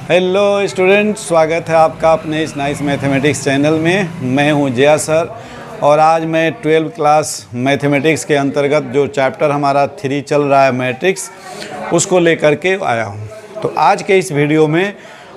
Hello student, स्वागत है आपका अपने इस नाइस मैथमेटिक्स चैनल में। मैं हूं जया सर और आज मैं 12th क्लास मैथमेटिक्स के अंतर्गत जो चैप्टर हमारा 3 चल रहा है मैट्रिक्स, उसको लेकर के आया हूं। तो आज के इस वीडियो में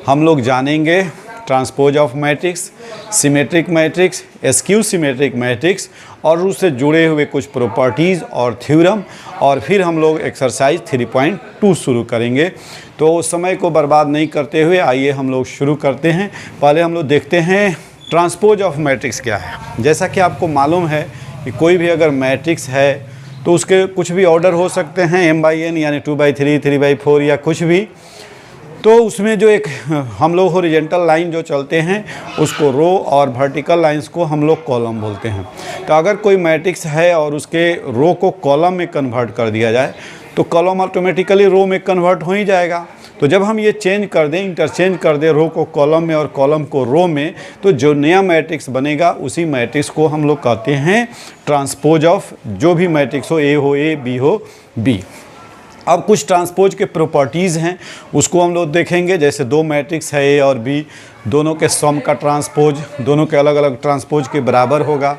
हम लोग जानेंगे transpose of matrix, symmetric matrix, askew symmetric matrix और उससे जुड़े हुए कुछ प्रॉपर्टीज़ और थ्योरम, और फिर हम लोग एक्सरसाइज 3.2 शुरू करेंगे। तो उस समय को बर्बाद नहीं करते हुए आइए हम लोग शुरू करते हैं। पहले हम लोग देखते हैं ट्रांसपोज ऑफ मैट्रिक्स क्या है। जैसा कि आपको मालूम है कि कोई भी अगर मैट्रिक्स है तो उसके कुछ भी ऑर्डर हो सकते हैं, m/n यानी 2/3, 3/4 या कुछ भी। तो उसमें जो एक हम लोग हॉरिजॉन्टल लाइन जो चलते हैं उसको रो और वर्टिकल लाइंस को हम लोग कॉलम बोलते हैं। तो अगर कोई मैट्रिक्स है और उसके रो को कॉलम में कन्वर्ट कर दिया जाए तो कॉलम ऑटोमेटिकली रो में कन्वर्ट हो ही जाएगा। तो जब हम ये चेंज कर दें, इंटरचेंज कर दें रो को कॉलम में और कॉलम को रो में, तो जो नया मैट्रिक्स बनेगा उसी मैट्रिक्स को हम लोग कहते हैं ट्रांसपोज ऑफ जो भी मैट्रिक्स हो, ए हो ए, बी हो बी। अब कुछ ट्रांसपोज के प्रॉपर्टीज़ हैं उसको हम लोग देखेंगे। जैसे दो मैट्रिक्स है ए और बी, दोनों के सम का ट्रांसपोज दोनों के अलग अलग ट्रांसपोज के बराबर होगा।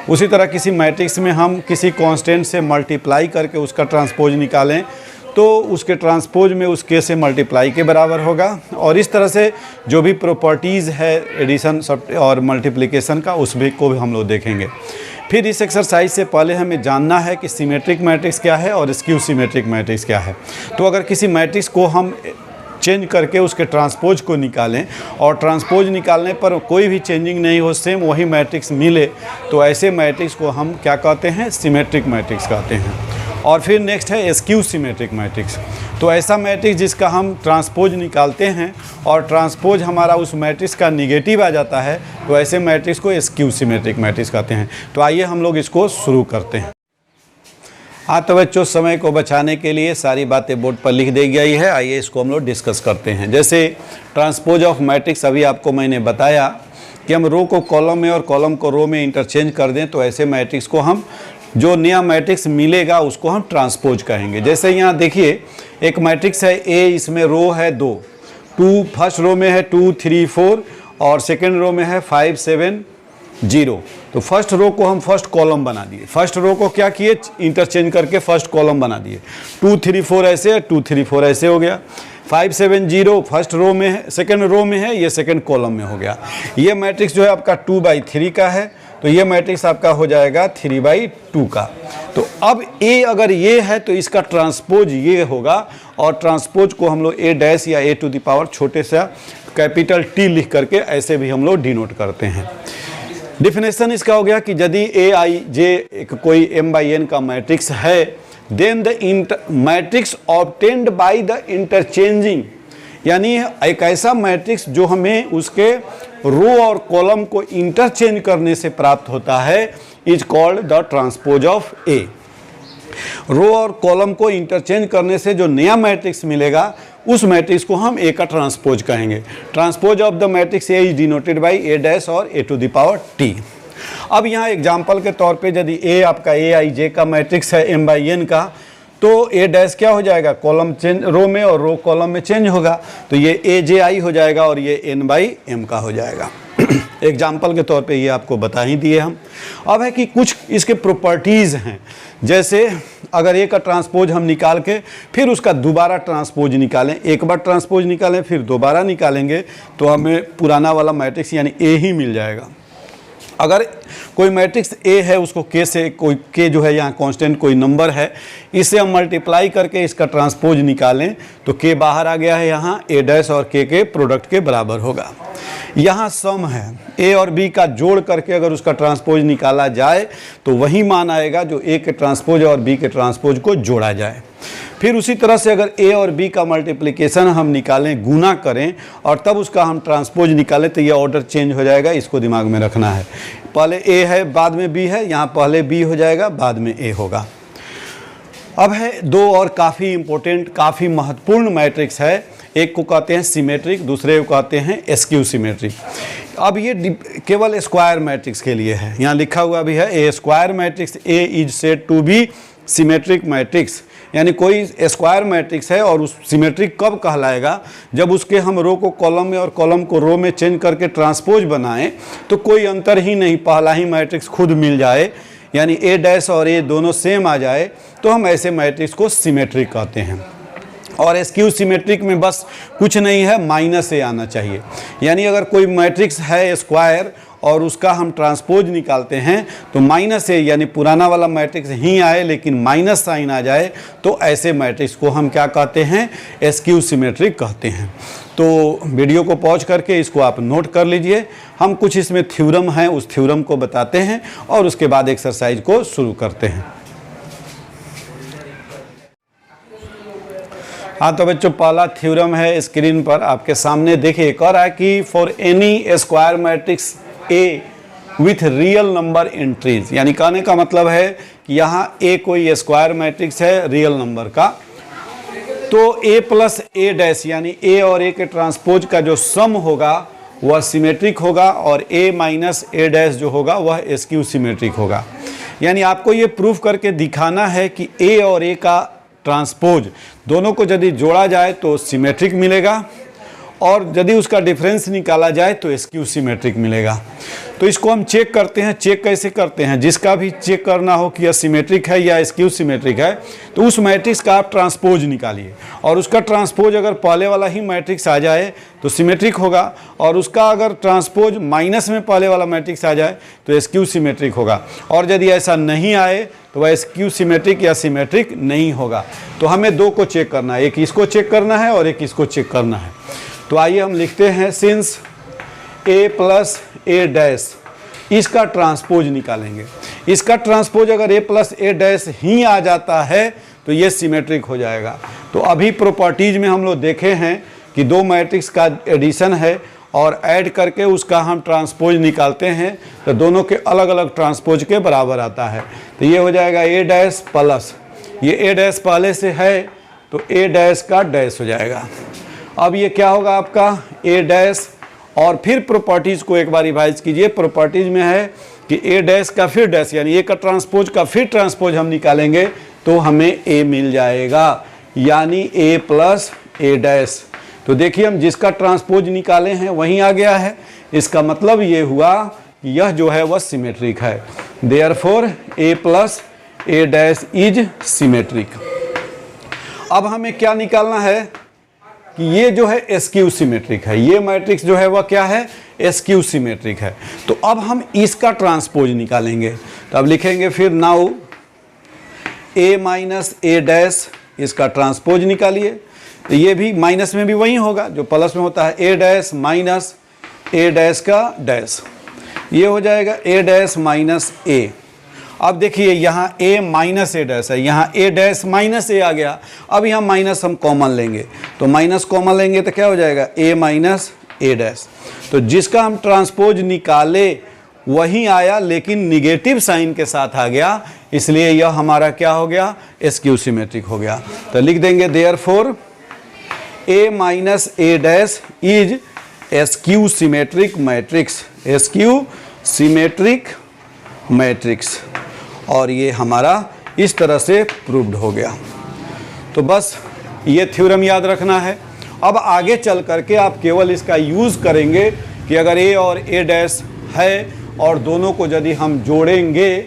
उसी तरह किसी मैट्रिक्स में हम किसी कांस्टेंट से मल्टीप्लाई करके उसका ट्रांसपोज निकालें तो उसके ट्रांसपोज में उस के से मल्टीप्लाई के बराबर होगा। और इस तरह से जो भी प्रॉपर्टीज़ है एडिशन और मल्टीप्लिकेशन का, उसमें को भी हम लोग देखेंगे। फिर इस एक्सरसाइज से पहले हमें जानना है कि सिमेट्रिक मैट्रिक्स क्या है और स्क्यू सिमेट्रिक मैट्रिक्स क्या है। तो अगर किसी मैट्रिक्स को हम चेंज करके उसके ट्रांसपोज को निकालें और ट्रांसपोज निकालने पर कोई भी चेंजिंग नहीं हो, सेम वही मैट्रिक्स मिले, तो ऐसे मैट्रिक्स को हम क्या कहते हैं? सिमेट्रिक मैट्रिक्स कहते हैं। और फिर नेक्स्ट है एस्क्यू सिमेट्रिक मैट्रिक्स। तो ऐसा मैट्रिक्स जिसका हम ट्रांसपोज निकालते हैं और ट्रांसपोज हमारा उस मैट्रिक्स का निगेटिव आ जाता है, तो ऐसे मैट्रिक्स को एस्क्यू सिमेट्रिक मैट्रिक्स कहते हैं। तो आइए हम लोग इसको शुरू करते हैं। तो बच्चों, समय को बचाने के लिए सारी बातें बोर्ड पर लिख दी गई है। आइए इसको हम लोग डिस्कस करते हैं। जैसे ट्रांसपोज ऑफ मैट्रिक्स अभी आपको मैंने बताया कि हम रो को कॉलम में और कॉलम को रो में इंटरचेंज कर दें तो ऐसे मैट्रिक्स को हम, जो नया मैट्रिक्स मिलेगा उसको हम ट्रांसपोज कहेंगे। जैसे यहाँ देखिए एक मैट्रिक्स है ए, इसमें रो है 2, फर्स्ट रो में है 2, 3, 4 और सेकेंड रो में है 5, 7, 0। तो फर्स्ट रो को हम फर्स्ट कॉलम बना दिए। फर्स्ट रो को क्या किए? इंटरचेंज करके फर्स्ट कॉलम बना दिए। 2, 3, 4 ऐसे, 2, 3, 4 ऐसे हो गया। 5, 7, 0 फर्स्ट रो में है, सेकेंड रो में है, ये सेकेंड कॉलम में हो गया। ये मैट्रिक्स जो है आपका 2/3 का है, तो ये मैट्रिक्स आपका हो जाएगा 3/2 का। तो अब ए अगर ये है तो इसका ट्रांसपोज ये होगा, और ट्रांसपोज को हम लोग ए डैश या ए टू द पावर छोटे सा कैपिटल टी लिख करके ऐसे भी हम लोग डिनोट करते हैं। डिफिनेशन इसका हो गया कि यदि ए आई जे एक कोई m/n का मैट्रिक्स है, then the matrix obtained by the interchanging, यानी एक ऐसा मैट्रिक्स जो हमें उसके रो और कॉलम को इंटरचेंज करने से प्राप्त होता है, is called the transpose of A. Row और कॉलम को इंटरचेंज करने से जो नया मैट्रिक्स मिलेगा उस मैट्रिक्स को हम ए का ट्रांसपोज कहेंगे। Transpose of the matrix A is denoted by A dash और ए टू द पावर टी। अब यहाँ एग्जाम्पल के तौर पे यदि ए आपका ए आई जे का मैट्रिक्स है m/n का, तो ए डैश क्या हो जाएगा? कॉलम चेंज रो में और रो कॉलम में चेंज होगा, तो ये ए जे आई हो जाएगा और ये n/m का हो जाएगा। एग्जाम्पल के तौर पे ये आपको बता ही दिए हम। अब है कि कुछ इसके प्रॉपर्टीज़ हैं। जैसे अगर ए का ट्रांसपोज हम निकाल के फिर उसका दोबारा ट्रांसपोज निकालें, एक बार ट्रांसपोज निकालें फिर दोबारा निकालेंगे तो हमें पुराना वाला मैट्रिक्स यानी ए ही मिल जाएगा। अगर कोई मैट्रिक्स ए है उसको के से, कोई के जो है यहाँ कांस्टेंट कोई नंबर है, इसे हम मल्टीप्लाई करके इसका ट्रांसपोज निकालें तो के बाहर आ गया है, यहाँ ए डैश और के प्रोडक्ट के बराबर होगा। यहाँ सम है, ए और बी का जोड़ करके अगर उसका ट्रांसपोज निकाला जाए तो वही मान आएगा जो ए के ट्रांसपोज और बी के ट्रांसपोज को जोड़ा जाए। फिर उसी तरह से अगर ए और बी का मल्टीप्लिकेशन हम निकालें, गुना करें और तब उसका हम ट्रांसपोज निकालें तो ये ऑर्डर चेंज हो जाएगा। इसको दिमाग में रखना है, पहले ए है बाद में बी है, यहाँ पहले बी हो जाएगा बाद में ए होगा। अब है दो और काफ़ी इंपॉर्टेंट, काफ़ी महत्वपूर्ण मैट्रिक्स है। एक को कहते हैं सिमेट्रिक, दूसरे को कहते हैं एस्क्यू सिमेट्रिक। अब ये केवल स्क्वायर मैट्रिक्स के लिए है। यहाँ लिखा हुआ भी है A square matrix A is said to be symmetric matrix यानी कोई स्क्वायर मैट्रिक्स है और उस सिमेट्रिक कब कहलाएगा, जब उसके हम रो को कॉलम में और कॉलम को रो में चेंज करके ट्रांसपोज बनाएं तो कोई अंतर ही नहीं, पहला ही मैट्रिक्स खुद मिल जाए, यानी ए डैश और ए दोनों सेम आ जाए, तो हम ऐसे मैट्रिक्स को सिमेट्रिक कहते हैं। और स्क्यू सिमेट्रिक में बस कुछ नहीं है, माइनस ए आना चाहिए। यानी अगर कोई मैट्रिक्स है स्क्वायर और उसका हम ट्रांसपोज निकालते हैं तो माइनस ए यानी पुराना वाला मैट्रिक्स ही आए लेकिन माइनस साइन आ जाए, तो ऐसे मैट्रिक्स को हम क्या कहते हैं, स्क्यू सिमेट्रिक कहते हैं। तो वीडियो को पॉज करके इसको आप नोट कर लीजिए। हम कुछ इसमें थ्योरम हैं, उस थ्योरम को बताते हैं और उसके बाद एक्सरसाइज को शुरू करते हैं। हाँ तो बच्चों, पहला थ्योरम है स्क्रीन पर आपके सामने, देखिए कह रहा है कि for any square matrix A with real number entries, यानी कहने का मतलब है कि यहाँ ए कोई स्क्वायर मैट्रिक्स है रियल नंबर का, तो ए प्लस ए डैश यानी ए और ए के ट्रांसपोज का जो सम होगा वह सिमेट्रिक होगा और ए माइनस ए डैश जो होगा वह स्क्यू सिमेट्रिक होगा। यानी आपको ये प्रूफ करके दिखाना है कि ए और ए का ट्रांसपोज दोनों को यदि जोड़ा जाए तो सिमेट्रिक मिलेगा और यदि उसका डिफरेंस निकाला जाए तो स्क्यू सिमेट्रिक मिलेगा। तो इसको हम चेक करते हैं। चेक कैसे करते हैं, जिसका भी चेक करना हो कि यह सिमेट्रिक है या स्क्यू सिमेट्रिक है, तो उस मैट्रिक्स का आप ट्रांसपोज निकालिए और उसका ट्रांसपोज अगर पहले वाला ही मैट्रिक्स आ जाए तो सिमेट्रिक होगा और उसका अगर ट्रांसपोज माइनस में पहले वाला मैट्रिक्स आ जाए तो स्क्यू सिमेट्रिक होगा। और यदि ऐसा नहीं आए तो वह स्क्यू सिमेट्रिक या सिमेट्रिक नहीं होगा। तो हमें दो को चेक करना है, एक इसको चेक करना है और एक इसको चेक करना है। तो आइए हम लिखते हैं, since A plus A dash, इसका ट्रांसपोज निकालेंगे। इसका ट्रांसपोज अगर ए प्लस ए डैश ही आ जाता है तो ये सिमेट्रिक हो जाएगा। तो अभी प्रॉपर्टीज में हम लोग देखे हैं कि दो मैट्रिक्स का एडिशन है और ऐड करके उसका हम ट्रांसपोज निकालते हैं तो दोनों के अलग अलग ट्रांसपोज के बराबर आता है। तो ये हो जाएगा ए डैश प्लस, ये ए डैश पहले से है तो ए डैश का डैश हो जाएगा। अब ये क्या होगा आपका ए डैश, और फिर प्रॉपर्टीज़ को एक बार रिवाइज कीजिए। प्रॉपर्टीज़ में है कि ए डैश का फिर डैश यानी ए का ट्रांसपोज का फिर ट्रांसपोज हम निकालेंगे तो हमें ए मिल जाएगा, यानी ए प्लस ए डैश। तो देखिए हम जिसका ट्रांसपोज निकाले हैं वहीं आ गया है, इसका मतलब ये हुआ कि यह जो है वह सिमेट्रिक है। Therefore A plus A dash is symmetric. अब हमें क्या निकालना है कि ये जो है स्क्यू सिमेट्रिक है, ये मैट्रिक्स जो है वह क्या है, स्क्यू सिमेट्रिक है। तो अब हम इसका ट्रांसपोज निकालेंगे। तो अब लिखेंगे फिर now A minus A dash, इसका ट्रांसपोज निकालिए। तो ये भी माइनस में भी वही होगा जो प्लस में होता है, ए डैश माइनस ए डैश का डैश, ये हो जाएगा ए डैश माइनस ए। अब देखिए यहाँ a माइनस ए डैश है, यहाँ a डैश माइनस ए आ गया। अब यहाँ माइनस हम कॉमन लेंगे, तो माइनस कॉमन लेंगे तो क्या हो जाएगा a माइनस ए डैश। तो जिसका हम ट्रांसपोज निकाले वही आया लेकिन निगेटिव साइन के साथ आ गया, इसलिए यह हमारा क्या हो गया, स्क्यू सिमेट्रिक हो गया। तो लिख देंगे therefore a minus A dash is skew symmetric matrix, skew symmetric matrix. और ये हमारा इस तरह से प्रूव्ड हो गया। तो बस ये थ्योरम याद रखना है। अब आगे चल करके आप केवल इसका यूज़ करेंगे कि अगर ए और ए डैश है और दोनों को यदि हम जोड़ेंगे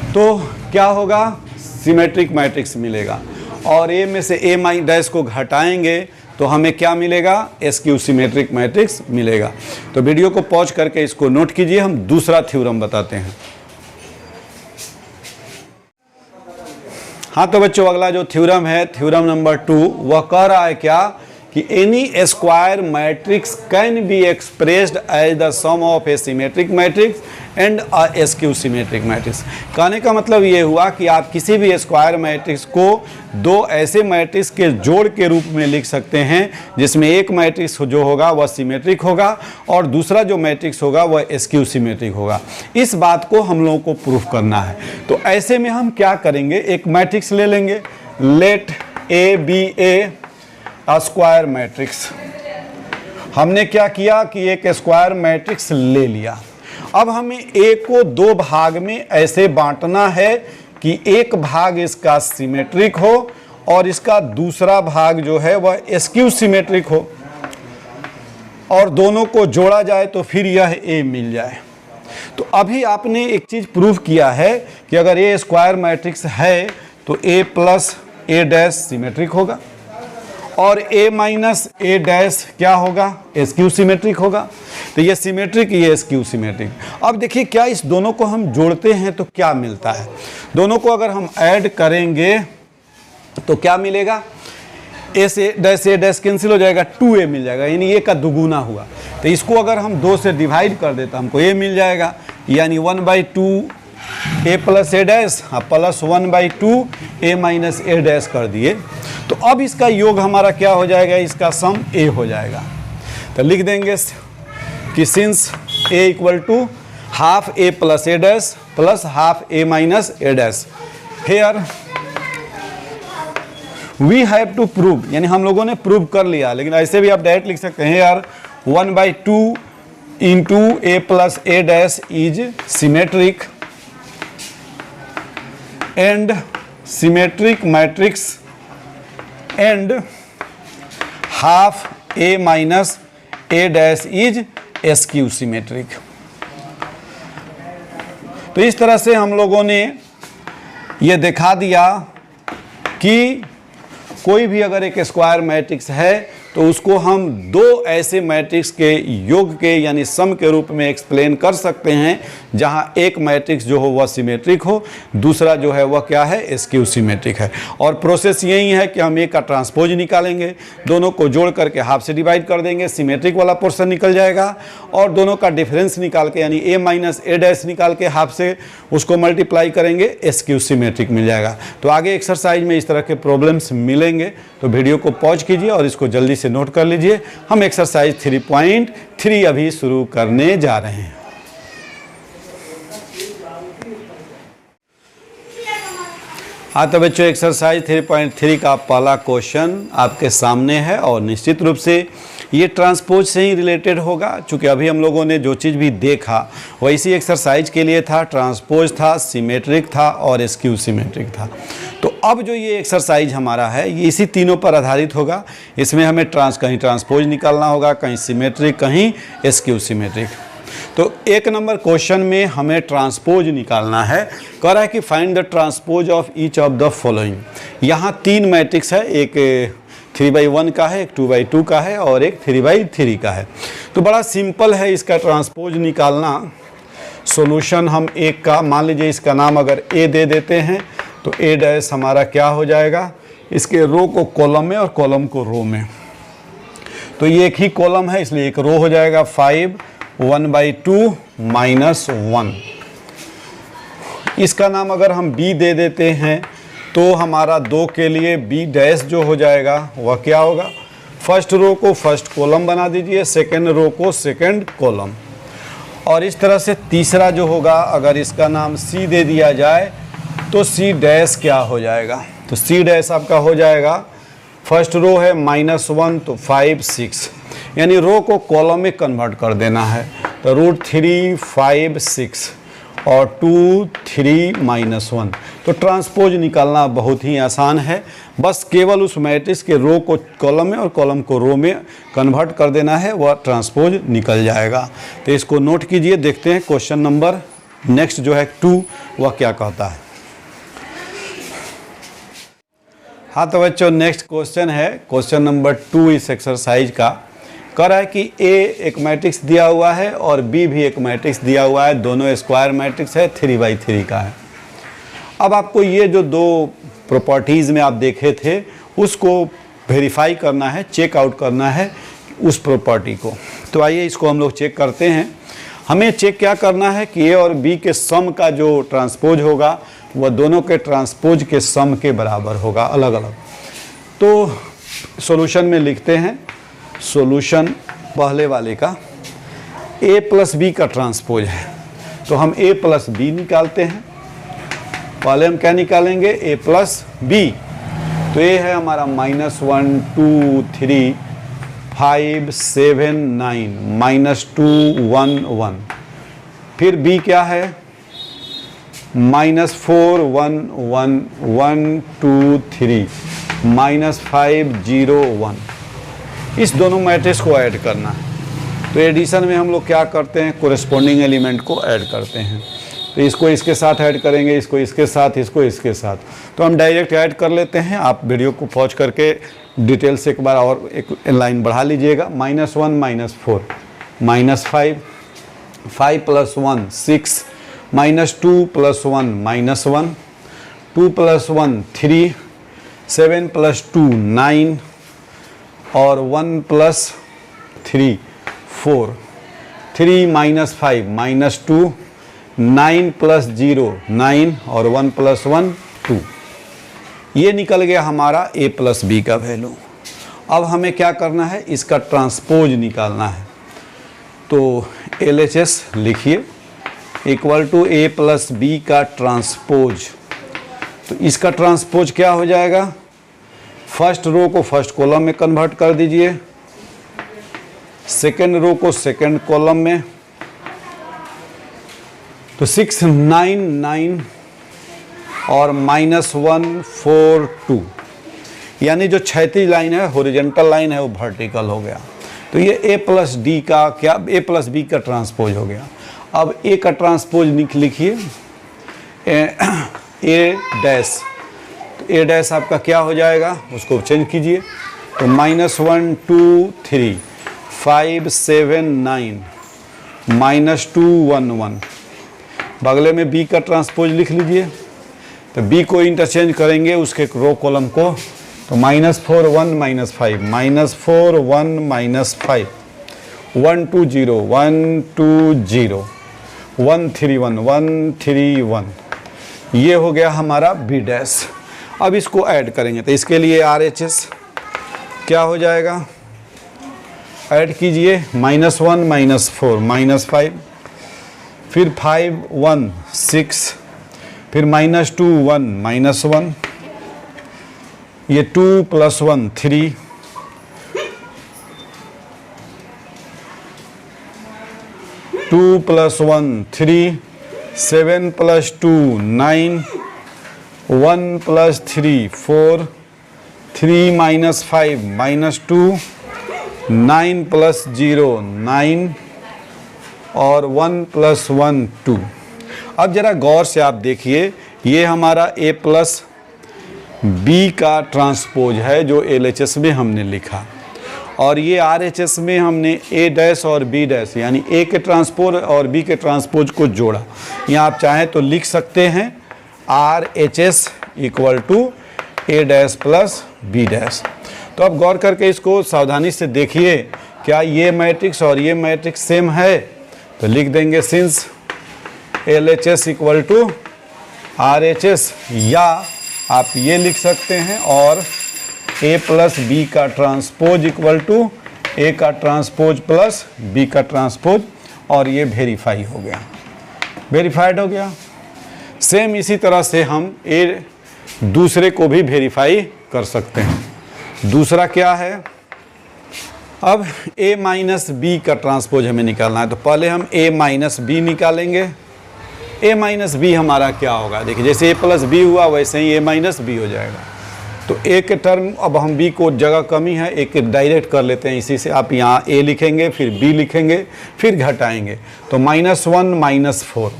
तो क्या होगा, सिमेट्रिक मैट्रिक्स मिलेगा। और ए में से ए माइ डैश को घटाएंगे तो हमें क्या मिलेगा, स्क्यू सिमेट्रिक मैट्रिक्स मिलेगा। तो वीडियो को पॉज करके इसको नोट कीजिए, हम दूसरा थ्योरम बताते हैं। हाँ तो बच्चों, अगला जो थ्योरम है, थ्योरम नंबर 2, वह कह रहा है क्या कि any square matrix can be expressed as the sum of a symmetric matrix and a skew symmetric matrix. कहने का मतलब ये हुआ कि आप किसी भी स्क्वायर मैट्रिक्स को दो ऐसे मैट्रिक्स के जोड़ के रूप में लिख सकते हैं जिसमें एक मैट्रिक्स जो होगा वह सिमेट्रिक होगा और दूसरा जो मैट्रिक्स होगा वह स्क्यू सिमेट्रिक होगा। इस बात को हम लोगों को प्रूफ करना है। तो ऐसे में हम क्या करेंगे, एक मैट्रिक्स ले लेंगे, let A be a square matrix. हमने क्या किया कि एक स्क्वायर मैट्रिक्स ले लिया। अब हमें ए को दो भाग में ऐसे बांटना है कि एक भाग इसका सिमेट्रिक हो और इसका दूसरा भाग जो है वह एस्क्यू सिमेट्रिक हो, और दोनों को जोड़ा जाए तो फिर यह ए मिल जाए। तो अभी आपने एक चीज प्रूव किया है कि अगर ए स्क्वायर मैट्रिक्स है तो ए प्लस ए डैश सिमेट्रिक होगा और ए माइनस ए डैश क्या होगा, एस्क्यू सिमेट्रिक होगा। तो ये सिमेट्रिक, ये एस्क्यू सिमेट्रिक। अब देखिए क्या इस दोनों को हम जोड़ते हैं तो क्या मिलता है। दोनों को अगर हम ऐड करेंगे तो क्या मिलेगा, ए डैश कैंसिल हो जाएगा, 2a मिल जाएगा, यानी ए का दुगुना हुआ। तो इसको अगर हम 2 से डिवाइड कर देते हमको a मिल जाएगा, यानी 1/2 a plus A dash plus 1/2 a minus A dash कर दिए। तो अब इसका योग हमारा क्या हो जाएगा, इसका सम a हो जाएगा। तो लिख देंगे कि since a equal to half a plus A dash plus half a minus A dash, here we have to prove, यानी हम लोगों ने प्रूव कर लिया। लेकिन ऐसे भी आप डायरेक्ट लिख सकते हैं यार 1/2 into A plus A dash is symmetric and symmetric matrix and half A minus A dash is askew symmetric. तो इस तरह से हम लोगों ने ये दिखा दिया कि कोई भी अगर एक स्क्वायर मैट्रिक्स है तो उसको हम दो ऐसे मैट्रिक्स के योग के यानी सम के रूप में एक्सप्लेन कर सकते हैं, जहां एक मैट्रिक्स जो हो वह सिमेट्रिक हो, दूसरा जो है वह क्या है, एस्क्यू सिमेट्रिक है। और प्रोसेस यही है कि हम ए का ट्रांसपोज निकालेंगे, दोनों को जोड़ करके हाफ से डिवाइड कर देंगे, सिमेट्रिक वाला पोर्शन निकल जाएगा, और दोनों का डिफरेंस निकाल के यानी ए माइनस ए डैश निकाल के हाफ से उसको मल्टीप्लाई करेंगे, एस्क्यू सिमेट्रिक मिल जाएगा। तो आगे एक्सरसाइज में इस तरह के प्रॉब्लम्स मिलेंगे, तो वीडियो को पॉज कीजिए और इसको जल्दी से नोट कर लीजिए। हम एक्सरसाइज 3.3 अभी शुरू करने जा रहे हैं। हाँ तो बच्चों, एक्सरसाइज 3.3 का पहला क्वेश्चन आपके सामने है और निश्चित रूप से ये ट्रांसपोज से ही रिलेटेड होगा, क्योंकि अभी हम लोगों ने जो चीज़ भी देखा वैसी एक्सरसाइज के लिए था, ट्रांसपोज था, सिमेट्रिक था और एस्क्यू सिमेट्रिक था। तो अब जो ये एक्सरसाइज हमारा है ये इसी तीनों पर आधारित होगा। इसमें हमें कहीं ट्रांसपोज निकालना होगा, कहीं सिमेट्रिक, कहीं एस्क्यू सिमेट्रिक। तो एक नंबर क्वेश्चन में हमें ट्रांसपोज निकालना है। कह रहा है कि find the transpose of each of the following. यहाँ 3 मैट्रिक्स है, एक 3/1 का है, एक 2/2 का है और एक 3/3 का है। तो बड़ा सिंपल है इसका ट्रांसपोज निकालना। सॉल्यूशन हम एक का मान लीजिए, इसका नाम अगर ए दे देते हैं तो ए डैश हमारा क्या हो जाएगा, इसके रो को कॉलम में और कॉलम को रो में। तो ये एक ही कॉलम है इसलिए एक रो हो जाएगा 5 1/2 -1। इसका नाम अगर हम बी दे देते हैं तो हमारा 2 के लिए बी डैश जो हो जाएगा वह क्या होगा, फर्स्ट रो को फर्स्ट कॉलम बना दीजिए, सेकंड रो को सेकंड कॉलम। और इस तरह से तीसरा जो होगा, अगर इसका नाम सी दे दिया जाए तो सी डैश क्या हो जाएगा, तो सी डैश आपका हो जाएगा, फर्स्ट रो है -1 तो 5 6, यानी रो को कॉलम में कन्वर्ट कर देना है। तो √3 5 6 और 2 3 -1। तो ट्रांसपोज निकालना बहुत ही आसान है, बस केवल उस मैट्रिक्स के रो को कॉलम में और कॉलम को रो में कन्वर्ट कर देना है, वह ट्रांसपोज निकल जाएगा। तो इसको नोट कीजिए। देखते हैं क्वेश्चन नंबर नेक्स्ट जो है 2 वह क्या कहता है। हाँ तो बच्चों, नेक्स्ट क्वेश्चन है क्वेश्चन नंबर 2 इस एक्सरसाइज का। कह रहा है कि ए एक मैट्रिक्स दिया हुआ है और बी भी एक मैट्रिक्स दिया हुआ है, दोनों स्क्वायर मैट्रिक्स है, 3/3 का है। अब आपको ये जो 2 प्रॉपर्टीज़ में आप देखे थे उसको वेरीफाई करना है, चेक आउट करना है उस प्रॉपर्टी को। तो आइए इसको हम लोग चेक करते हैं। हमें चेक क्या करना है कि ए और बी के सम का जो ट्रांसपोज होगा वह दोनों के ट्रांसपोज के सम के बराबर होगा, अलग अलग। तो सॉल्यूशन में लिखते हैं, सॉल्यूशन पहले वाले का a प्लस बी का ट्रांसपोज है, तो हम a प्लस बी निकालते हैं। पहले हम क्या निकालेंगे, a प्लस बी। तो a है हमारा -1 2 3 5 7 9 -2 1 1। फिर b क्या है -4 1 1 1 2 3 -5 0 1। इस दोनों मैट्रिक्स को ऐड करना है। तो एडिशन में हम लोग क्या करते हैं, कोरेस्पोंडिंग एलिमेंट को ऐड करते हैं। तो इसको इसके साथ ऐड करेंगे, इसको इसके साथ, इसको इसके साथ। तो हम डायरेक्ट ऐड कर लेते हैं। आप वीडियो को पॉज करके डिटेल से एक बार और एक लाइन बढ़ा लीजिएगा। -1 -4 -5 5 + 1 6 -2 + 1 -1 2 + 1 3 7 + 2 9 और 1 + 3 4 3 -5 -2 9 + 0 9 और 1 + 1 2। ये निकल गया हमारा a + b का वैल्यू। अब हमें क्या करना है, इसका ट्रांसपोज निकालना है। तो LHS लिखिए इक्वल टू a + b का ट्रांसपोज। तो इसका ट्रांसपोज क्या हो जाएगा, फर्स्ट रो को फर्स्ट कॉलम में कन्वर्ट कर दीजिए, सेकेंड रो को सेकेंड कॉलम में। तो 6 9 9 और -1 4 2, यानी जो क्षैतिज लाइन है, हॉरिजॉन्टल लाइन है, वो वर्टिकल हो गया। तो ये a + d का क्या, a + b का ट्रांसपोज हो गया। अब a का ट्रांसपोज लिखिए a डैश। तो a डैश आपका क्या हो जाएगा, उसको चेंज कीजिए। तो -1 2 3 5 7 9 -2 1 1। बगले में b का ट्रांसपोज लिख लीजिए। तो b को इंटरचेंज करेंगे उसके रो कॉलम को। तो -4 1 -5 -4 1 -5 1 2 0 1 2 0 1 3 1 1 3 1। ये हो गया हमारा b डैश। अब इसको ऐड करेंगे। तो इसके लिए RHS क्या हो जाएगा, ऐड कीजिए। -1 -4 -5, फिर 5 1 6, फिर -2 1 -1, ये 2 + 1 3, 2 + 1 3, 7 + 2 9, 1 + 3 4, 3 -5 -2, 9 + 0 9 और 1 + 1 2। अब जरा गौर से आप देखिए, ये हमारा a + b का ट्रांसपोज है जो LHS में हमने लिखा, और ये RHS में हमने a डैश और b डैश यानी a के ट्रांसपोज और b के ट्रांसपोज को जोड़ा। यहाँ आप चाहें तो लिख सकते हैं RHS equal to a dash + b dash. तो अब गौर करके इसको सावधानी से देखिए, क्या ये मैट्रिक्स और ये मैट्रिक्स सेम है। तो लिख देंगे since LHS equal to RHS, या आप ये लिख सकते हैं और a + b का ट्रांसपोज इक्वल टू a का ट्रांसपोज + b का ट्रांसपोज, और ये वेरीफाई हो गया, वेरीफाइड हो गया। सेम इसी तरह से हम दूसरे को भी वेरीफाई कर सकते हैं। दूसरा क्या है, अब a - b का ट्रांसपोज हमें निकालना है। तो पहले हम a - b निकालेंगे। a - b हमारा क्या होगा, देखिए जैसे a + b हुआ वैसे ही a - b हो जाएगा। तो a के टर्म, अब हम b को जगह कमी है, a के डायरेक्ट कर लेते हैं। इसी से आप यहाँ a लिखेंगे, फिर b लिखेंगे, फिर घटाएंगे। तो -1 -4,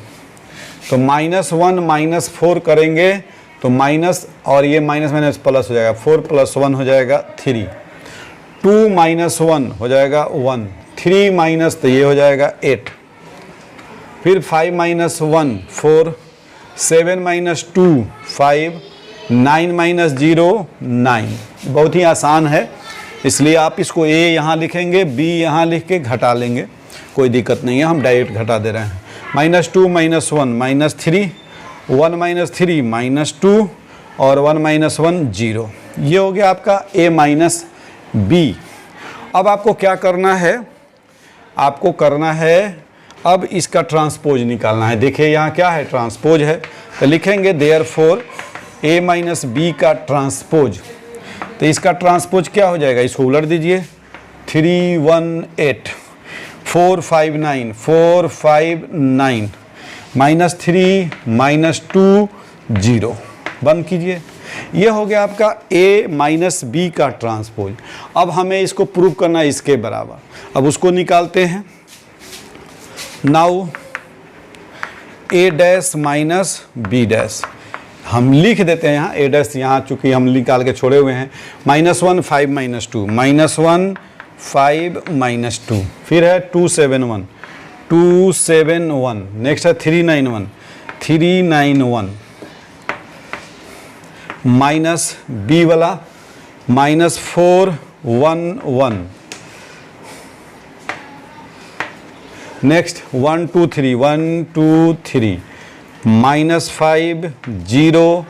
तो -1 -4 करेंगे तो माइनस, और ये माइनस माइनस प्लस हो जाएगा, 4 + 1 हो जाएगा 3, 2 - 1 हो जाएगा 1, 3 तो ये हो जाएगा 8, फिर 5 - 1 4, 7 - 2 5, 9 - 0 9। बहुत ही आसान है, इसलिए आप इसको a यहाँ लिखेंगे, b यहाँ लिख के घटा लेंगे, कोई दिक्कत नहीं है, हम डायरेक्ट घटा दे रहे हैं। -2 - 1 -3, 1 - 3 -2 और 1 - 1 0। ये हो गया आपका a - b। अब आपको क्या करना है, आपको करना है अब इसका ट्रांसपोज निकालना है। देखिए यहाँ क्या है, ट्रांसपोज है, तो लिखेंगे देयरफॉर a - b का ट्रांसपोज। तो इसका ट्रांसपोज क्या हो जाएगा, इसको उलट दीजिए, 3 1 8, 4 5 9, 4 5 9, -3 -2 0। बंद कीजिए। ये हो गया आपका A माइनस बी का ट्रांसपोज। अब हमें इसको प्रूव करना है इसके बराबर। अब उसको निकालते हैं। Now A dash minus B dash हम लिख देते हैं यहाँ। A डैश यहाँ चूँकि हम निकाल के छोड़े हुए हैं। -1 5 -2 -1 5 -2, फिर है 2 7 1 2 7 1, नेक्स्ट है 3 9 1 3 9 1, माइनस बी वाला -4 1 1, नेक्स्ट 1 2 3 1 2 3, -5 0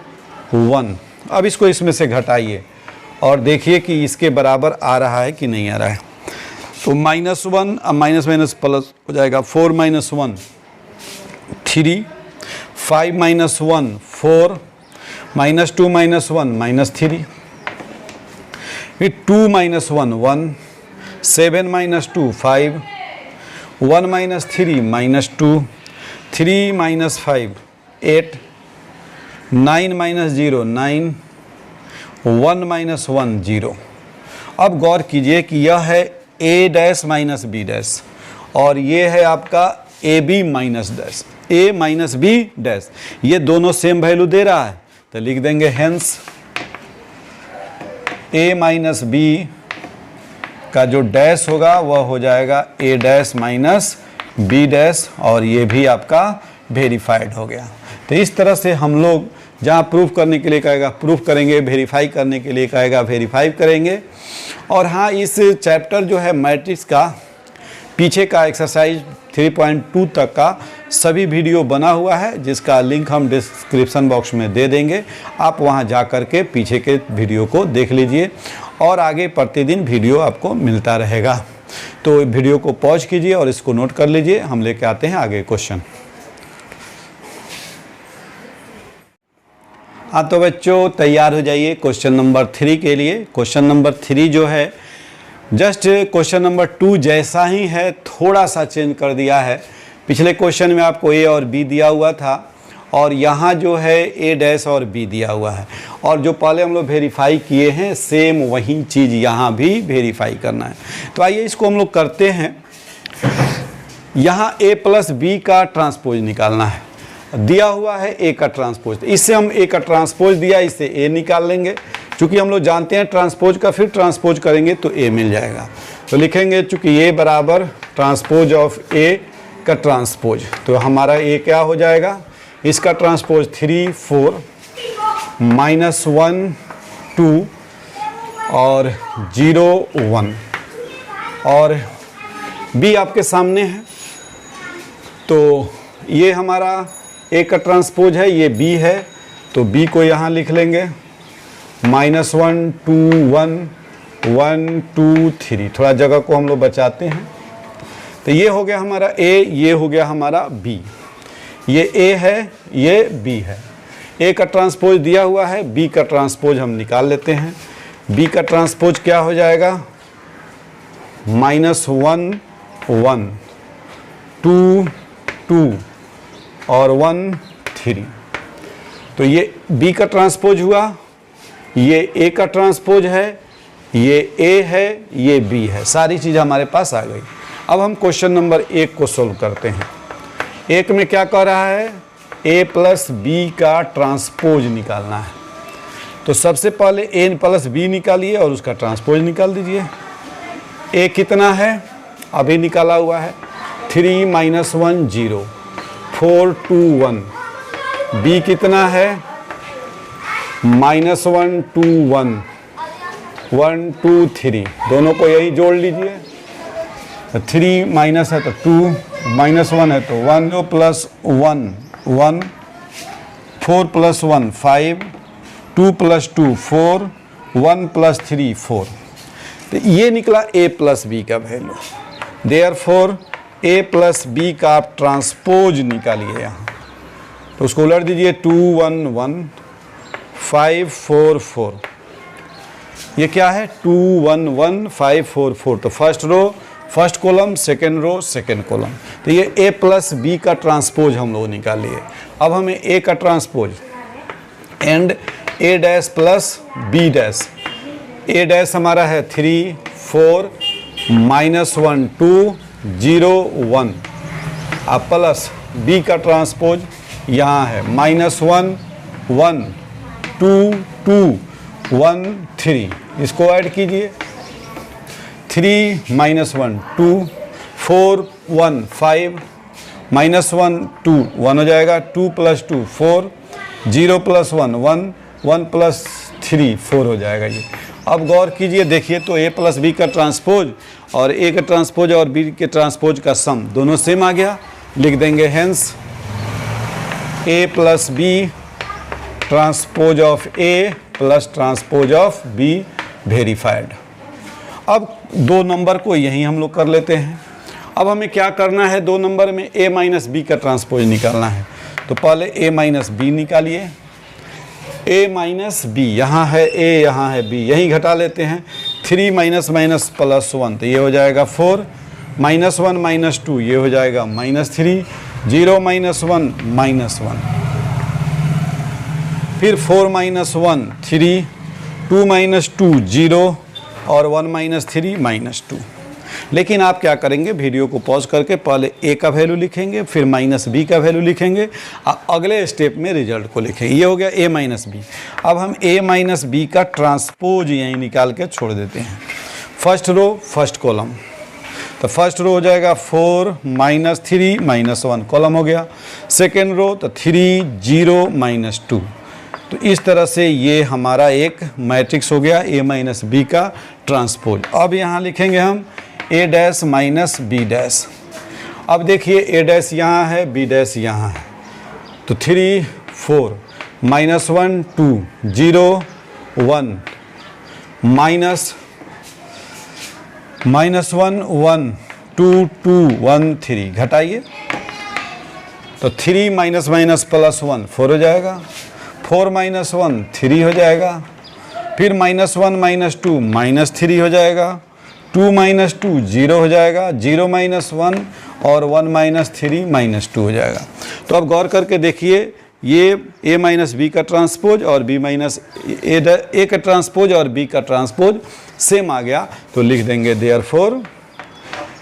1। अब इसको इसमें से घटाइए और देखिए कि इसके बराबर आ रहा है कि नहीं आ रहा है। तो -1, अब माइनस माइनस प्लस हो जाएगा। 4 - 1 3, 5 - 1 4, -2 - 1 -3, फिर 2 - 1 1, 7 - 2 5, 1 - 3 -2, 3 - 5 8, 9 - 0 9, 1 - 1 0। अब गौर कीजिए कि यह है A dash minus B dash और ये है आपका AB minus dash, A minus B dash. ये दोनों सेम वैल्यू दे रहा है तो लिख देंगे हेंस A माइनस बी का जो डैश होगा वह हो जाएगा A dash minus B dash और ये भी आपका वेरीफाइड हो गया। तो इस तरह से हम लोग जहाँ प्रूफ करने के लिए कहेगा प्रूफ करेंगे, वेरीफाई करने के लिए कहेगा वेरीफाई करेंगे। और हाँ, इस चैप्टर जो है मैट्रिक्स का पीछे का एक्सरसाइज 3.2 तक का सभी वीडियो बना हुआ है जिसका लिंक हम डिस्क्रिप्शन बॉक्स में दे देंगे। आप वहाँ जा कर के पीछे के वीडियो को देख लीजिए और आगे प्रतिदिन वीडियो आपको मिलता रहेगा। तो वीडियो को पॉज कीजिए और इसको नोट कर लीजिए। हम लेके आते हैं आगे क्वेश्चन। हाँ तो बच्चों तैयार हो जाइए क्वेश्चन नंबर 3 के लिए। क्वेश्चन नंबर 3 जो है जस्ट क्वेश्चन नंबर 2 जैसा ही है, थोड़ा सा चेंज कर दिया है। पिछले क्वेश्चन में आपको A और B दिया हुआ था और यहाँ जो है A डैश और B दिया हुआ है और जो पहले हम लोग वेरीफाई किए हैं सेम वही चीज़ यहाँ भी वेरीफाई करना है। तो आइए इसको हम लोग करते हैं। यहाँ A प्लस B का ट्रांसपोज निकालना है। दिया हुआ है A का ट्रांसपोज, इससे हम A का ट्रांसपोज दिया, इससे A निकाल लेंगे। चूँकि हम लोग जानते हैं ट्रांसपोज का, फिर ट्रांसपोज करेंगे तो A मिल जाएगा। तो लिखेंगे चूँकि A बराबर ट्रांसपोज ऑफ A का ट्रांसपोज, तो हमारा A क्या हो जाएगा, इसका ट्रांसपोज 3 4 -1 2 और 0 1 और B आपके सामने है। तो ये हमारा A का ट्रांसपोज है, ये B है, तो B को यहाँ लिख लेंगे -1 2 1 1 2 3। थोड़ा जगह को हम लोग बचाते हैं। तो ये हो गया हमारा A, ये हो गया हमारा B। ये A है, ये B है। A का ट्रांसपोज दिया हुआ है, B का ट्रांसपोज हम निकाल लेते हैं। B का ट्रांसपोज क्या हो जाएगा, -1 1 2 2 और 1 3। तो ये B का ट्रांसपोज हुआ, ये A का ट्रांसपोज है, ये A है, ये B है। सारी चीज़ हमारे पास आ गई। अब हम क्वेश्चन नंबर 1 को सोल्व करते हैं। 1 में क्या कह रहा है, A प्लस B का ट्रांसपोज निकालना है। तो सबसे पहले A प्लस B निकालिए और उसका ट्रांसपोज निकाल दीजिए। A कितना है, अभी निकाला हुआ है, 3 - 1 0 4 2 1। B कितना है, -1 2 1 1 2 3। दोनों को यही जोड़ लीजिए। 3 माइनस है तो 2, -1 है तो 1 + 1 1, 4 + 1 5, 2 + 2 4, 1 + 3 4। तो ये निकला A प्लस B का value. Therefore A plus B का आप ट्रांसपोज निकालिए यहाँ। तो उसको उलट दीजिए, 2 1 1 5 4 4। ये क्या है, 2 1 1 5 4 4। तो first row first column, second row, second column. तो ये ए प्लस बी का ट्रांसपोज हम लोग निकालिए। अब हमें ए का transpose and A dash plus B dash. A dash हमारा है 3 4 -1 2 0 1। अब प्लस बी का ट्रांसपोज यहाँ है -1 1 2 2 1 3। इसको ऐड कीजिए 3 -1 2 4 1 5 -1 2 1 हो जाएगा। 2 + 2 4 0 + 1 1 1 + 3 4 हो जाएगा ये। अब गौर कीजिए, देखिए तो ए प्लस बी का ट्रांसपोज और ए का ट्रांसपोज और बी के ट्रांसपोज का सम दोनों सेम आ गया। लिख देंगे hence A plus B transpose of A plus transpose of B verified. अब 2 नंबर को यहीं हम लोग कर लेते हैं। अब हमें क्या करना है, 2 नंबर में a माइनस बी का ट्रांसपोज निकालना है। तो पहले a माइनस बी निकालिए। a माइनस बी, यहाँ है a, यहाँ है b, यहीं घटा लेते हैं। 3 माइनस माइनस प्लस 1 तो ये हो जाएगा 4, -1 -2 ये हो जाएगा -3, 0 -1 -1, फिर 4 -1 3, 2 -2 0 और 1 -3 -2। लेकिन आप क्या करेंगे, वीडियो को पॉज करके पहले a का वैल्यू लिखेंगे, फिर -b का वैल्यू लिखेंगे, अगले स्टेप में रिजल्ट को लिखेंगे। ये हो गया a माइनस बी। अब हम a माइनस बी का ट्रांसपोज यहीं निकाल के छोड़ देते हैं। फर्स्ट रो फर्स्ट कॉलम, तो फर्स्ट रो हो जाएगा 4 -3 -1 कॉलम हो गया। सेकेंड रो तो 3 0 -2। तो इस तरह से ये हमारा एक मैट्रिक्स हो गया a माइनस बी का ट्रांसपोज। अब यहाँ लिखेंगे हम a dash minus B dash. अब देखिए a डैश यहाँ है, b डैश यहाँ है, तो 3 4 -1 2 0 1 -1 1 2 2 1 3 घटाइए तो 3 माइनस माइनस प्लस 1 4 हो जाएगा, 4 -1 3 हो जाएगा, फिर -1 -2 -3 हो जाएगा, 2 -2 0 हो जाएगा, 0 -1 और 1 -3 -2 हो जाएगा। तो अब गौर करके देखिए, ये a माइनस बी का ट्रांसपोज और b माइनस ए का ट्रांसपोज और b का ट्रांसपोज सेम आ गया। तो लिख देंगे देयरफॉर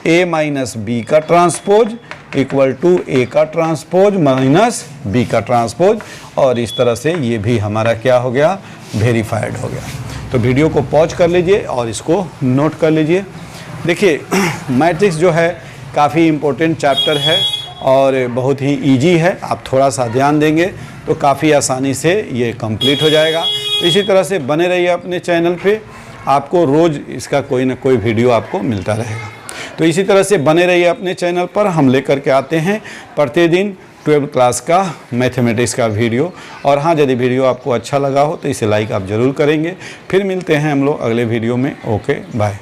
a माइनस बी का ट्रांसपोज इक्वल टू a का ट्रांसपोज माइनस b का ट्रांसपोज, और इस तरह से ये भी हमारा क्या हो गया, वेरीफाइड हो गया। तो वीडियो को पॉज कर लीजिए और इसको नोट कर लीजिए। देखिए मैट्रिक्स जो है काफ़ी इम्पोर्टेंट चैप्टर है और बहुत ही इजी है। आप थोड़ा सा ध्यान देंगे तो काफ़ी आसानी से ये कंप्लीट हो जाएगा। तो इसी तरह से बने रहिए अपने चैनल पे, आपको रोज़ इसका कोई ना कोई वीडियो आपको मिलता रहेगा। तो इसी तरह से बने रहिए अपने चैनल पर। हम लेकर के आते हैं प्रतिदिन 12th क्लास का मैथमेटिक्स का वीडियो। और हाँ, यदि वीडियो आपको अच्छा लगा हो तो इसे लाइक आप ज़रूर करेंगे। फिर मिलते हैं हम लोग अगले वीडियो में। Okay bye.